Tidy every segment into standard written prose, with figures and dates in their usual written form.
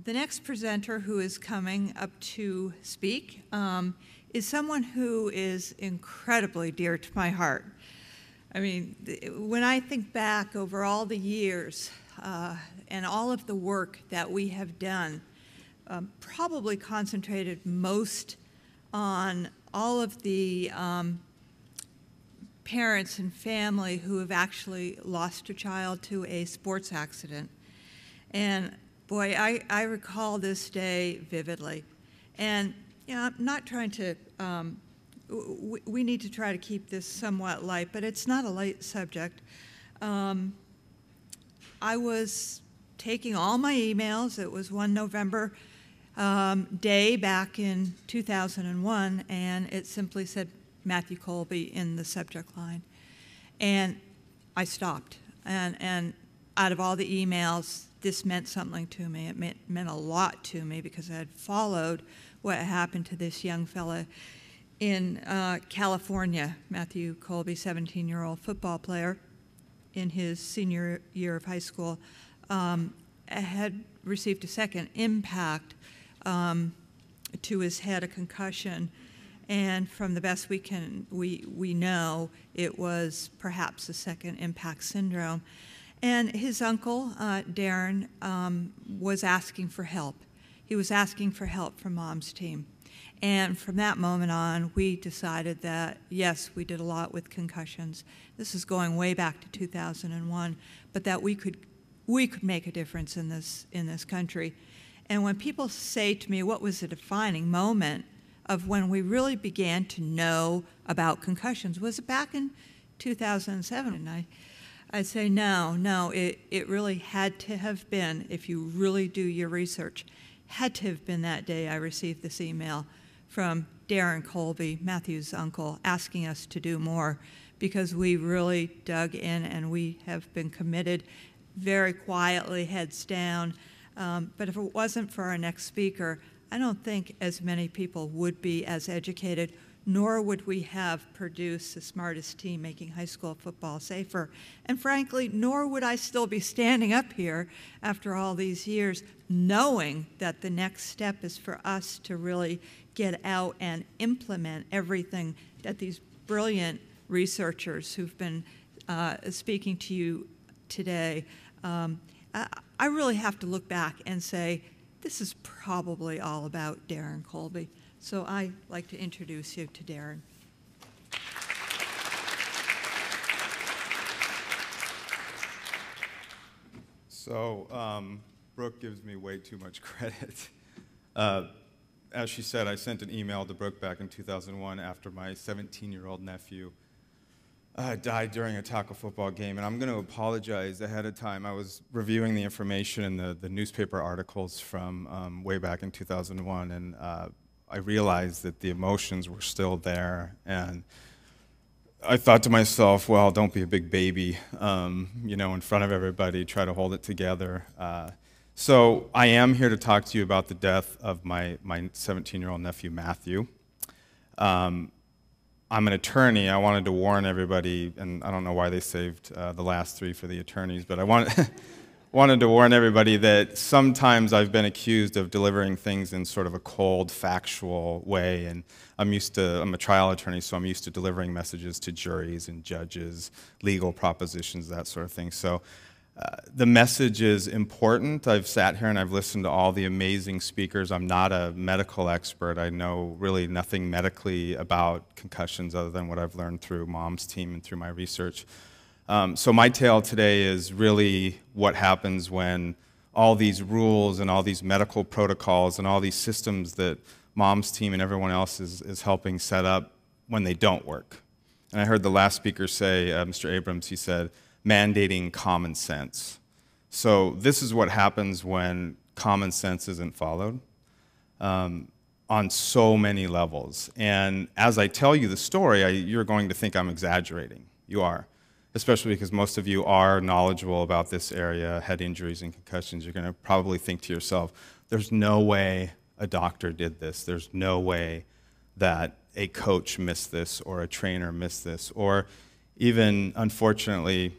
The next presenter who is coming up to speak is someone who is incredibly dear to my heart. I mean, when I think back over all the years and all of the work that we have done, probably concentrated most on all of the parents and family who have actually lost a child to a sports accident. And boy, I recall this day vividly. And I'm not trying to, we need to try to keep this somewhat light, but it's not a light subject. I was taking all my emails. It was one November day back in 2001, and it simply said Matthew Colby in the subject line. And I stopped. And out of all the emails, this meant something to me. It meant a lot to me because I had followed what happened to this young fella in California. Matthew Colby, 17-year-old football player in his senior year of high school, had received a second impact to his head, a concussion. And from the best we know, it was perhaps a second impact syndrome. And his uncle, Deron, was asking for help. He was asking for help from MomsTEAM. And from that moment on, we decided that, yes, we did a lot with concussions. This is going way back to 2001, but that we could make a difference in this country. And when people say to me, what was the defining moment of when we really began to know about concussions? Was it back in 2007? And I'd say no, it really had to have been, if you really do your research, had to have been that day I received this email from Deron Colby, Matthew's uncle, asking us to do more, because we really dug in and we have been committed very quietly, heads down. But if it wasn't for our next speaker, I don't think as many people would be as educated, nor would we have produced the smartest team making high school football safer. And frankly, nor would I still be standing up here after all these years, knowing that the next step is for us to really get out and implement everything that these brilliant researchers who've been speaking to you today. I really have to look back and say, this is probably all about Deron Colby. So I'd like to introduce you to Deron. So Brooke gives me way too much credit. As she said, I sent an email to Brooke back in 2001 after my 17-year-old nephew died during a tackle football game, and I'm going to apologize ahead of time. I was reviewing the information in the newspaper articles from way back in 2001, and I realized that the emotions were still there, and I thought to myself, well, don't be a big baby, in front of everybody, try to hold it together. So I am here to talk to you about the death of my 17-year-old nephew, Matthew. I'm an attorney. I wanted to warn everybody, and I don't know why they saved the last three for the attorneys, but I wanted to warn everybody that sometimes I've been accused of delivering things in sort of a cold, factual way, and I'm a trial attorney, so I'm used to delivering messages to juries and judges, legal propositions, that sort of thing. So the message is important. I've sat here and I've listened to all the amazing speakers. I'm not a medical expert. I know really nothing medically about concussions other than what I've learned through MomsTEAM and through my research. So my tale today is really what happens when all these rules and all these medical protocols and all these systems that MomsTEAM and everyone else is helping set up, when they don't work. And I heard the last speaker say, Mr. Abrams, he said, mandating common sense. So this is what happens when common sense isn't followed on so many levels. And as I tell you the story, you're going to think I'm exaggerating. You are. Especially because most of you are knowledgeable about this area, head injuries and concussions. You're going to probably think to yourself, there's no way a doctor did this. There's no way that a coach missed this or a trainer missed this, or even, unfortunately,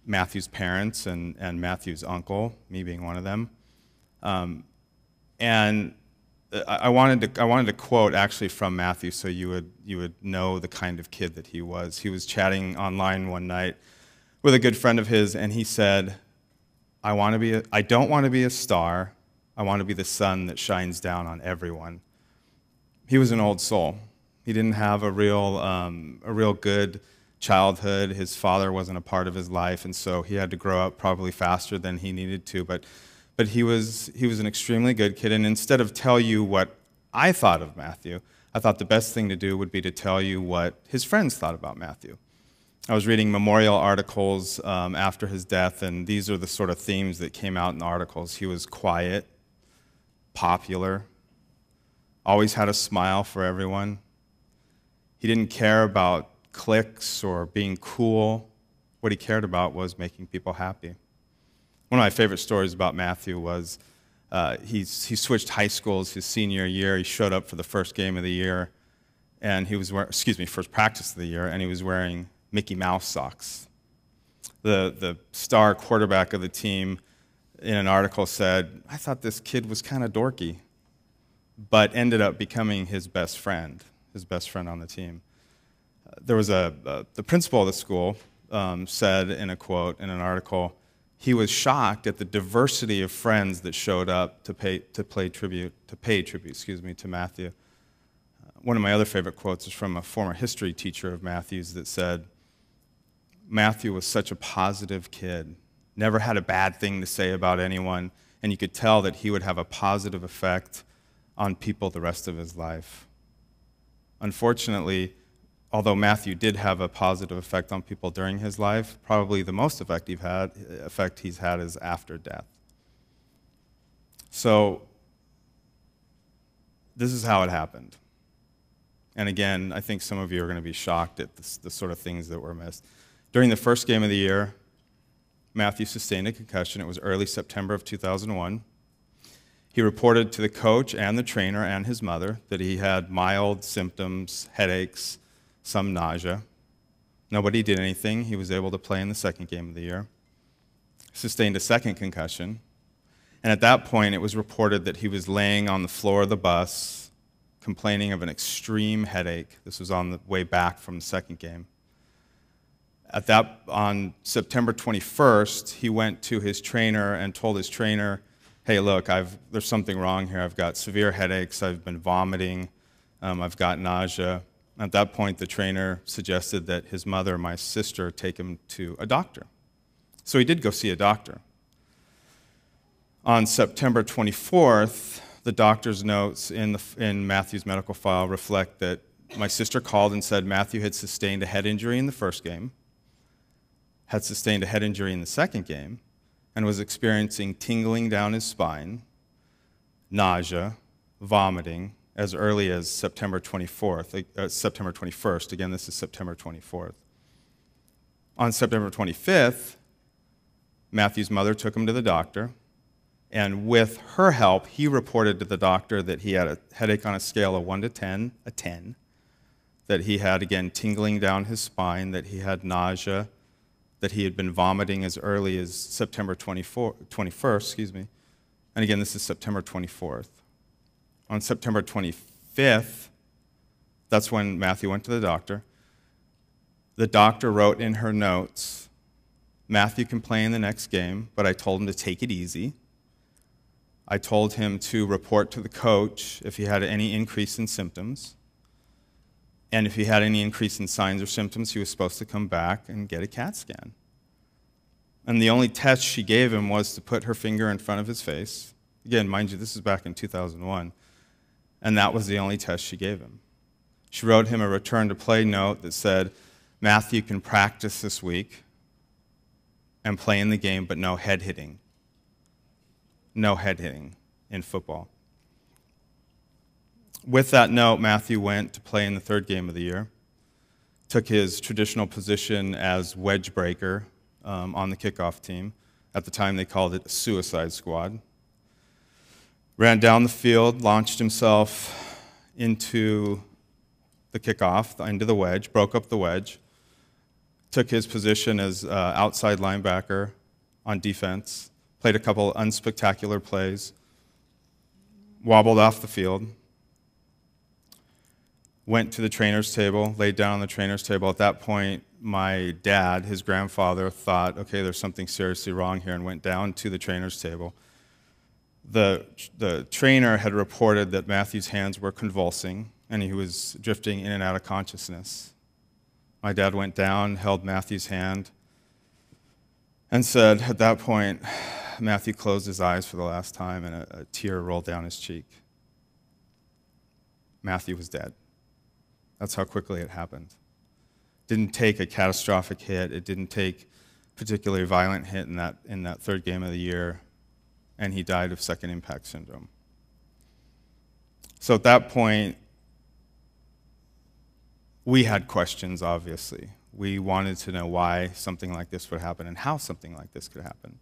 Matthew's parents and Matthew's uncle, me being one of them. And I wanted to quote actually from Matthew so you would know the kind of kid that he was. He was chatting online one night with a good friend of his, and he said, I don't want to be a star. I want to be the sun that shines down on everyone. He was an old soul. He didn't have a real good childhood. His father wasn't a part of his life, and so he had to grow up probably faster than he needed to. But he was an extremely good kid. And instead of tell you what I thought of Matthew, I thought the best thing to do would be to tell you what his friends thought about Matthew. I was reading memorial articles after his death, and these are the sort of themes that came out in the articles. He was quiet, popular, always had a smile for everyone. He didn't care about cliques or being cool. What he cared about was making people happy. One of my favorite stories about Matthew was he switched high schools his senior year. He showed up for the first game of the year, and he was wearing, first practice of the year, and he was wearing Mickey Mouse socks. The star quarterback of the team in an article said, I thought this kid was kind of dorky, but ended up becoming his best friend on the team. There was the principal of the school said in a quote in an article, he was shocked at the diversity of friends that showed up to pay tribute to Matthew. One of my other favorite quotes is from a former history teacher of Matthew's that said, Matthew was such a positive kid, never had a bad thing to say about anyone, and you could tell that he would have a positive effect on people the rest of his life. Unfortunately, although Matthew did have a positive effect on people during his life, probably the most effect he's had is after death. So this is how it happened. And again, I think some of you are going to be shocked at the sort of things that were missed. During the first game of the year, Matthew sustained a concussion. It was early September of 2001. He reported to the coach and the trainer and his mother that he had mild symptoms, headaches, some nausea. Nobody did anything. He was able to play in the second game of the year. Sustained a second concussion. And at that point, it was reported that he was laying on the floor of the bus, complaining of an extreme headache. This was on the way back from the second game. On September 21st, he went to his trainer and told his trainer, hey, look, there's something wrong here. I've got severe headaches. I've been vomiting. I've got nausea. At that point, the trainer suggested that his mother, my sister, take him to a doctor. So he did go see a doctor. On September 24th, the doctor's notes in Matthew's medical file reflect that my sister called and said Matthew had sustained a head injury in the first game, had sustained a head injury in the second game, and was experiencing tingling down his spine, nausea, vomiting, as early as September 21st. Again, this is September 24th. On September 25th, Matthew's mother took him to the doctor, and with her help, he reported to the doctor that he had a headache on a scale of 1 to 10, a 10, that he had, again, tingling down his spine, that he had nausea, that he had been vomiting as early as September 21st, and again, this is September 24th. On September 25th, that's when Matthew went to the doctor. The doctor wrote in her notes, Matthew can play in the next game, but I told him to take it easy. I told him to report to the coach if he had any increase in symptoms. And if he had any increase in signs or symptoms, he was supposed to come back and get a CAT scan. And the only test she gave him was to put her finger in front of his face. Again, mind you, this is back in 2001. And that was the only test she gave him. She wrote him a return to play note that said, Matthew can practice this week and play in the game, but no head hitting. No head hitting in football. With that note, Matthew went to play in the third game of the year, took his traditional position as wedge breaker on the kickoff team. At the time, they called it a suicide squad. Ran down the field, launched himself into the kickoff, into the wedge, broke up the wedge, took his position as outside linebacker on defense, played a couple unspectacular plays, wobbled off the field, went to the trainer's table, laid down on the trainer's table. At that point, my dad, his grandfather, thought, okay, there's something seriously wrong here, and went down to the trainer's table. The trainer had reported that Matthew's hands were convulsing, and he was drifting in and out of consciousness. My dad went down, held Matthew's hand, and said, at that point, Matthew closed his eyes for the last time, and a tear rolled down his cheek. Matthew was dead. That's how quickly it happened. It didn't take a catastrophic hit. It didn't take a particularly violent hit in that third game of the year, and he died of second impact syndrome. So at that point, we had questions, obviously. We wanted to know why something like this would happen and how something like this could happen.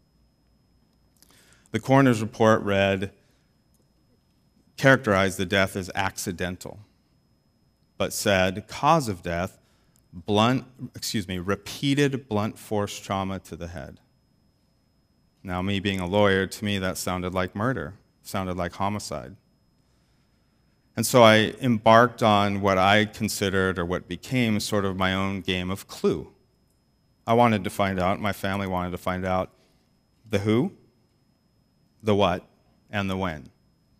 The coroner's report characterized the death as accidental, but said cause of death, repeated blunt force trauma to the head. Now, me being a lawyer, to me that sounded like murder, sounded like homicide. And so I embarked on what I considered, or what became sort of my own game of Clue. I wanted to find out, my family wanted to find out the who, the what, and the when.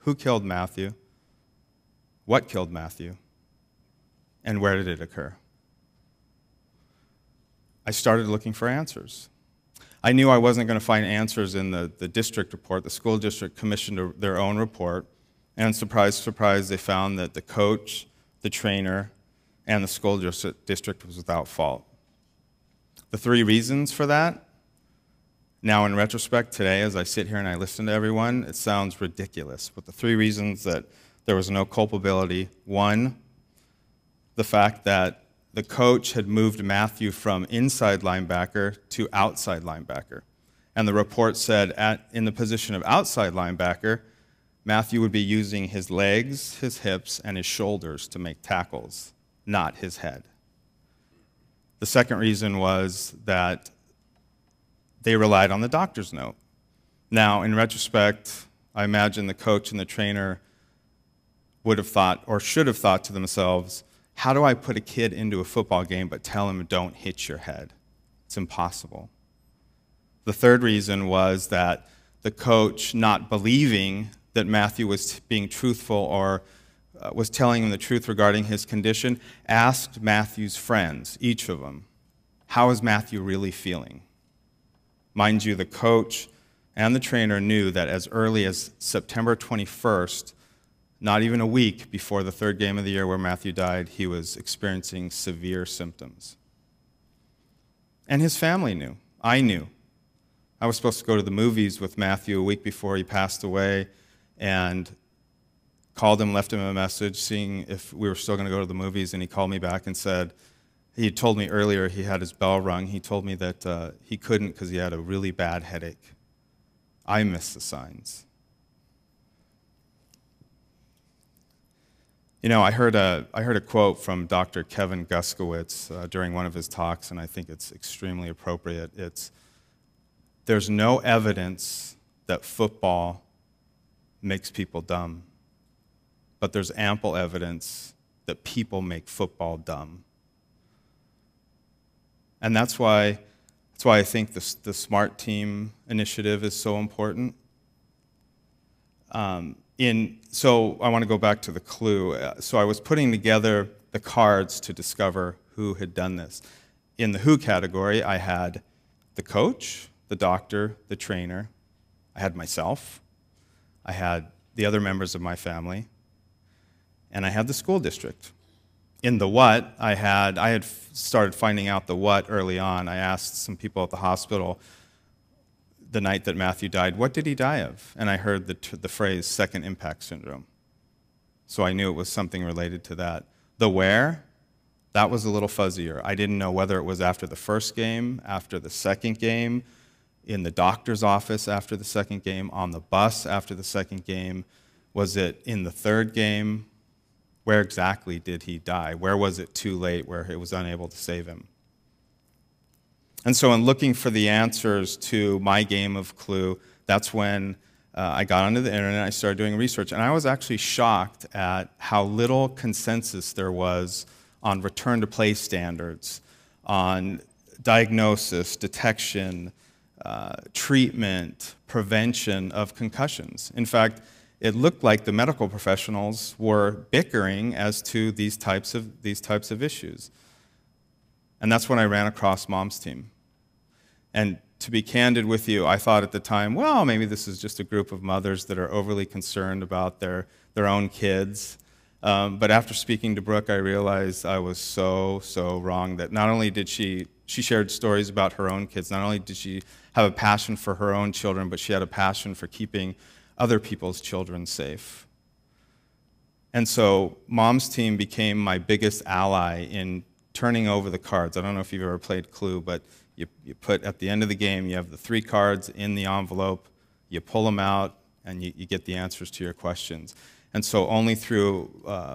Who killed Matthew? What killed Matthew? And where did it occur? I started looking for answers. I knew I wasn't going to find answers in the district report. The school district commissioned their own report, and surprise, surprise, they found that the coach, the trainer, and the school district was without fault. The three reasons for that, now in retrospect today, as I sit here and I listen to everyone, it sounds ridiculous. But the three reasons that there was no culpability: one, the fact that the coach had moved Matthew from inside linebacker to outside linebacker. And the report said in the position of outside linebacker, Matthew would be using his legs, his hips, and his shoulders to make tackles, not his head. The second reason was that they relied on the doctor's note. Now, in retrospect, I imagine the coach and the trainer would have thought, or should have thought to themselves, how do I put a kid into a football game but tell him don't hit your head? It's impossible. The third reason was that the coach, not believing that Matthew was being truthful or was telling him the truth regarding his condition, asked Matthew's friends, each of them, how is Matthew really feeling? Mind you, the coach and the trainer knew that as early as September 21st, not even a week before the third game of the year where Matthew died, he was experiencing severe symptoms. And his family knew. I knew. I was supposed to go to the movies with Matthew a week before he passed away, and called him, left him a message, seeing if we were still going to go to the movies, and he called me back and said, he had told me earlier he had his bell rung. He told me that he couldn't because he had a really bad headache. I missed the signs. You know, I heard a quote from Dr. Kevin Guskowitz during one of his talks, and I think it's extremely appropriate. There's no evidence that football makes people dumb, but there's ample evidence that people make football dumb. And that's why I think the SmartTEAM initiative is so important. So I want to go back to the clue. So I was putting together the cards to discover who had done this. In the who category, I had the coach, the doctor, the trainer. I had myself. I had the other members of my family. And I had the school district. In the what, I had started finding out the what early on. I asked some people at the hospital the night that Matthew died, what did he die of? And I heard the phrase second impact syndrome. So I knew it was something related to that. The where, that was a little fuzzier. I didn't know whether it was after the first game, after the second game, in the doctor's office after the second game, on the bus after the second game. Was it in the third game? Where exactly did he die? Where was it too late where it was unable to save him? And so in looking for the answers to my game of Clue, that's when I got onto the internet, I started doing research, and I was actually shocked at how little consensus there was on return to play standards, on diagnosis, detection, treatment, prevention of concussions. In fact, it looked like the medical professionals were bickering as to these types of issues. And that's when I ran across MomsTEAM. And to be candid with you, I thought at the time, well, maybe this is just a group of mothers that are overly concerned about their own kids. But after speaking to Brooke, I realized I was so wrong, that not only did she shared stories about her own kids, not only did she have a passion for her own children, but she had a passion for keeping other people's children safe. And so MomsTEAM became my biggest ally in turning over the cards. I don't know if you've ever played Clue, but you put, at the end of the game, you have the 3 cards in the envelope, you pull them out, and you get the answers to your questions. And so only through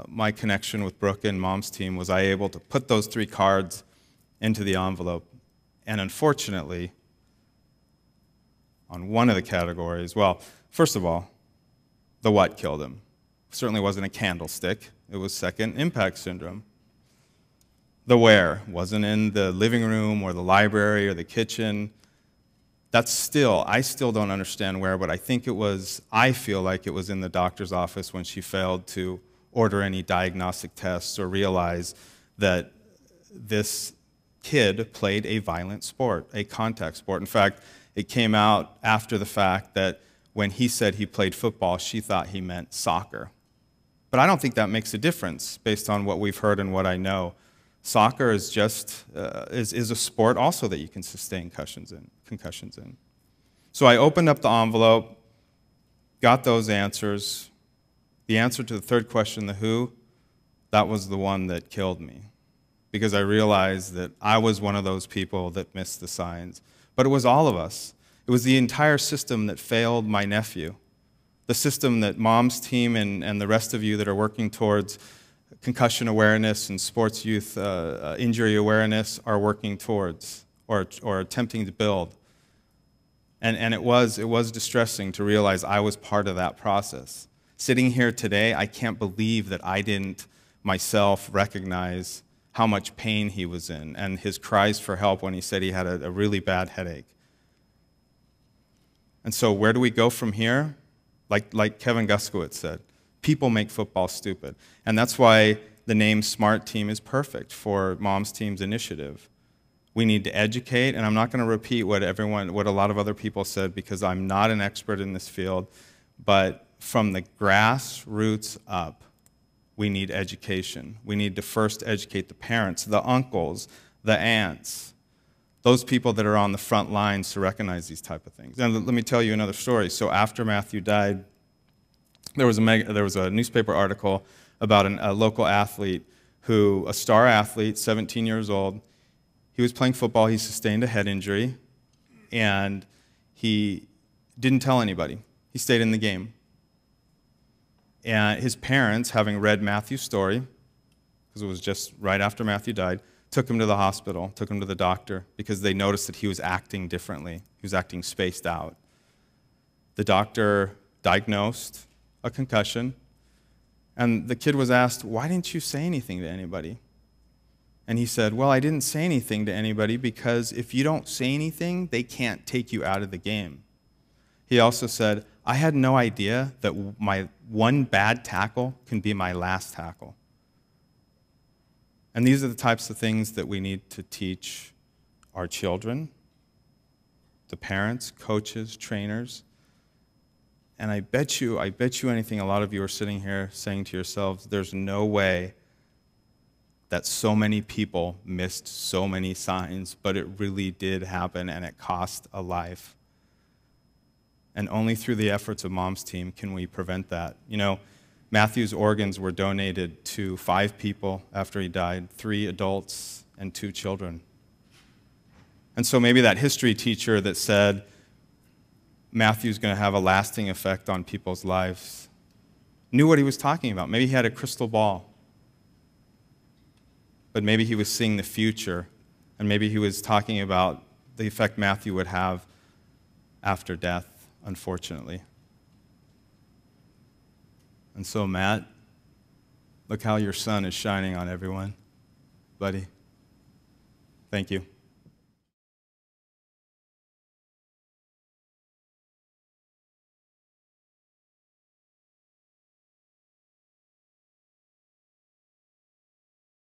my connection with Brooke and MomsTEAM was I able to put those 3 cards into the envelope. And unfortunately, on one of the categories, well, first of all, the what killed him. Certainly wasn't a candlestick. It was second impact syndrome. The where wasn't in the living room or the library or the kitchen. I still don't understand where, but I feel like it was in the doctor's office when she failed to order any diagnostic tests or realize that this kid played a violent sport, a contact sport. In fact, it came out after the fact that when he said he played football, she thought he meant soccer. But I don't think that makes a difference based on what we've heard and what I know. Soccer is just is a sport also that you can sustain concussions in. So I opened up the envelope, got those answers. The answer to the third question, the who, that was the one that killed me, because I realized that I was one of those people that missed the signs. But it was all of us. It was the entire system that failed my nephew, the system that MomsTEAM and the rest of you that are working towards concussion awareness and sports youth injury awareness are working towards or attempting to build. And it was distressing to realize I was part of that process. Sitting here today, I can't believe that I didn't myself recognize how much pain he was in and his cries for help when he said he had a really bad headache. And so where do we go from here? Like Kevin Guskowitz said, people make football stupid. And that's why the name SmartTEAM is perfect for MomsTEAM's initiative. We need to educate, and I'm not going to repeat what a lot of other people said because I'm not an expert in this field, but from the grassroots up, we need education. We need to first educate the parents, the uncles, the aunts, those people that are on the front lines to recognize these type of things. And let me tell you another story. So after Matthew died, there was a newspaper article about a local athlete a star athlete, 17 years old. He was playing football. He sustained a head injury, and he didn't tell anybody. He stayed in the game. And his parents, having read Matthew's story, because it was just right after Matthew died, took him to the hospital, took him to the doctor, because they noticed that he was acting differently. He was acting spaced out. The doctor diagnosed a concussion, and the kid was asked, "Why didn't you say anything to anybody?" And he said, "Well, I didn't say anything to anybody because if you don't say anything, they can't take you out of the game." He also said, "I had no idea that my one bad tackle can be my last tackle." And these are the types of things that we need to teach our children, the parents, coaches, trainers. And I bet you anything, a lot of you are sitting here saying to yourselves, there's no way that so many people missed so many signs, but it really did happen and it cost a life. And only through the efforts of MomsTEAM can we prevent that. You know, Matthew's organs were donated to 5 people after he died, 3 adults and 2 children. And so maybe that history teacher that said Matthew's going to have a lasting effect on people's lives knew what he was talking about. Maybe he had a crystal ball. But maybe he was seeing the future, and maybe he was talking about the effect Matthew would have after death, unfortunately. And so, Matt, look how your sun is shining on everyone. Buddy, thank you.